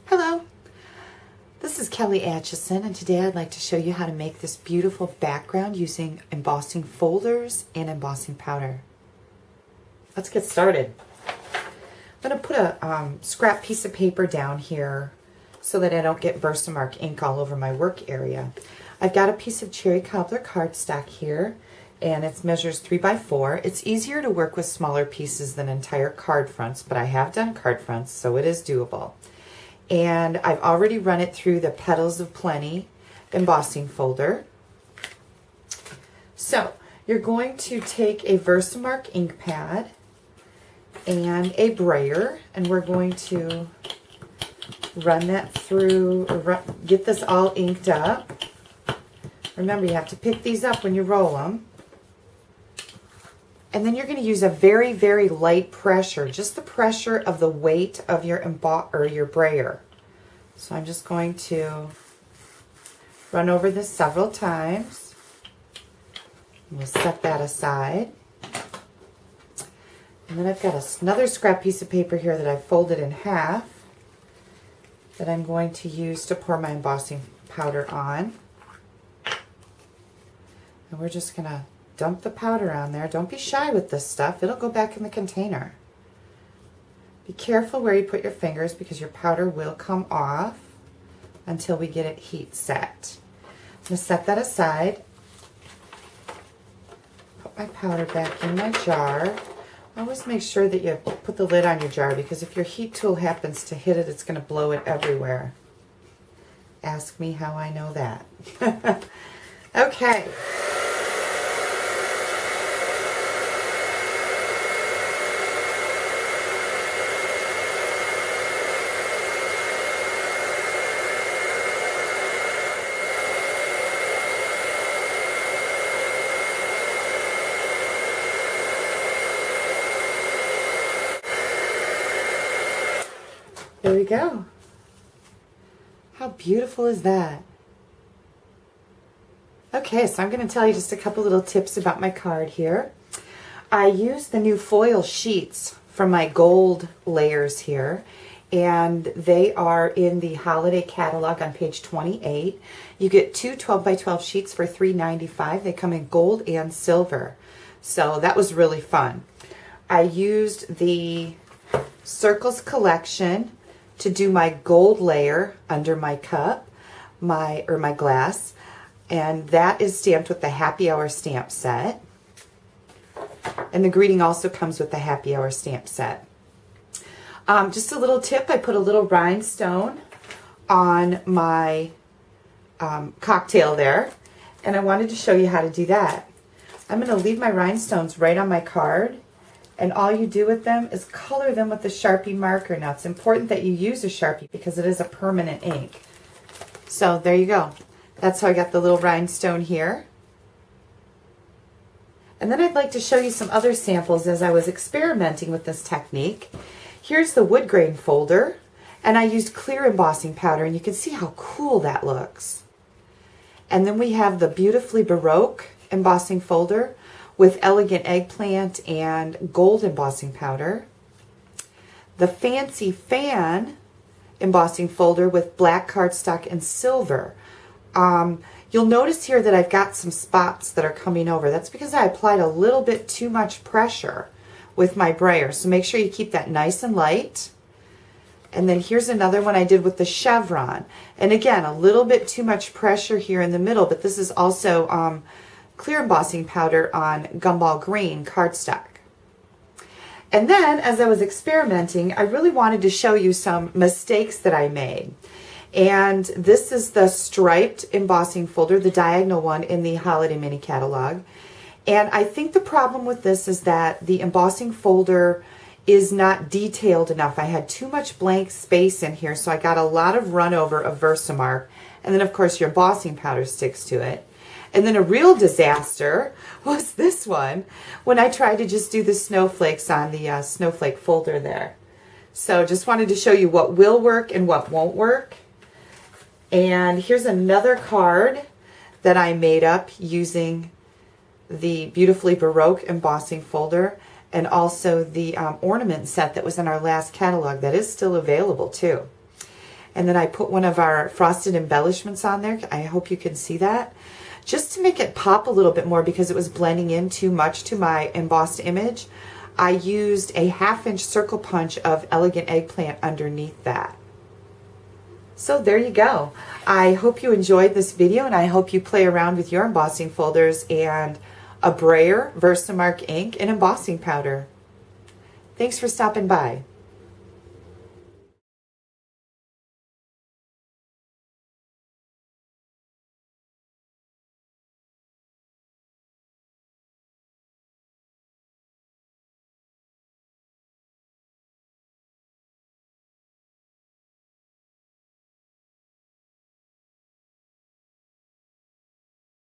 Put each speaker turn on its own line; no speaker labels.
Hello, this is Kelly Acheson, and today I'd like to show you how to make this beautiful background using embossing folders and embossing powder. Let's get started. I'm going to put a scrap piece of paper down here so that I don't get VersaMark ink all over my work area. I've got a piece of cherry cobbler cardstock here, and it measures 3 by 4. It's easier to work with smaller pieces than entire card fronts, but I have done card fronts, so it is doable. And I've already run it through the Petals-a-Plenty embossing folder. So you're going to take a VersaMark ink pad and a brayer, and we're going to run that through, get this all inked up. Remember, you have to pick these up when you roll them. And then you're going to use a very, very light pressure, just the pressure of the weight of your your brayer. So I'm just going to run over this several times. We'll set that aside. And then I've got another scrap piece of paper here that I've folded in half that I'm going to use to pour my embossing powder on. And we're just going to dump the powder on there. Don't be shy with this stuff. It'll go back in the container. Be careful where you put your fingers because your powder will come off until we get it heat set. I'm going to set that aside. Put my powder back in my jar. Always make sure that you put the lid on your jar because if your heat tool happens to hit it, it's going to blow it everywhere. Ask me how I know that. Okay. There we go. How beautiful is that? Okay, so I'm going to tell you just a couple little tips about my card here. I use the new foil sheets from my gold layers here, and they are in the holiday catalog on page 28. You get two 12 by 12 sheets for $3.95. They come in gold and silver, so that was really fun. I used the Circles collection to do my gold layer under my cup, my glass, and that is stamped with the Happy Hour stamp set. And the greeting also comes with the Happy Hour stamp set. Just a little tip, I put a little rhinestone on my cocktail there, and I wanted to show you how to do that. I'm going to leave my rhinestones right on my card, and all you do with them is color them with the Sharpie marker. Now, it's important that you use a Sharpie because it is a permanent ink. So there you go. That's how I got the little rhinestone here. And then I'd like to show you some other samples as I was experimenting with this technique. Here's the wood grain folder, and I used clear embossing powder, and you can see how cool that looks. And then we have the Beautifully Baroque embossing folder with elegant eggplant and gold embossing powder. The Fancy Fan embossing folder with black cardstock and silver. You'll notice here that I've got some spots that are coming over. That's because I applied a little bit too much pressure with my brayer. So make sure you keep that nice and light. And then here's another one I did with the Chevron. And again, a little bit too much pressure here in the middle, but this is also clear embossing powder on gumball green cardstock. And then as I was experimenting, I really wanted to show you some mistakes that I made. And this is the striped embossing folder, the diagonal one in the Holiday Mini Catalog. And I think the problem with this is that the embossing folder is not detailed enough. I had too much blank space in here, so I got a lot of run over of VersaMark. And then of course your embossing powder sticks to it. And then a real disaster was this one when I tried to just do the snowflakes on the snowflake folder there. So just wanted to show you what will work and what won't work. And here's another card that I made up using the Beautifully Baroque embossing folder and also the ornament set that was in our last catalog that is still available too. And then I put one of our Frosted Embellishments on there. I hope you can see that. Just to make it pop a little bit more because it was blending in too much to my embossed image, I used a 1/2 inch circle punch of Elegant Eggplant underneath that. So there you go. I hope you enjoyed this video, and I hope you play around with your embossing folders and a brayer, VersaMark ink, and embossing powder. Thanks for stopping by.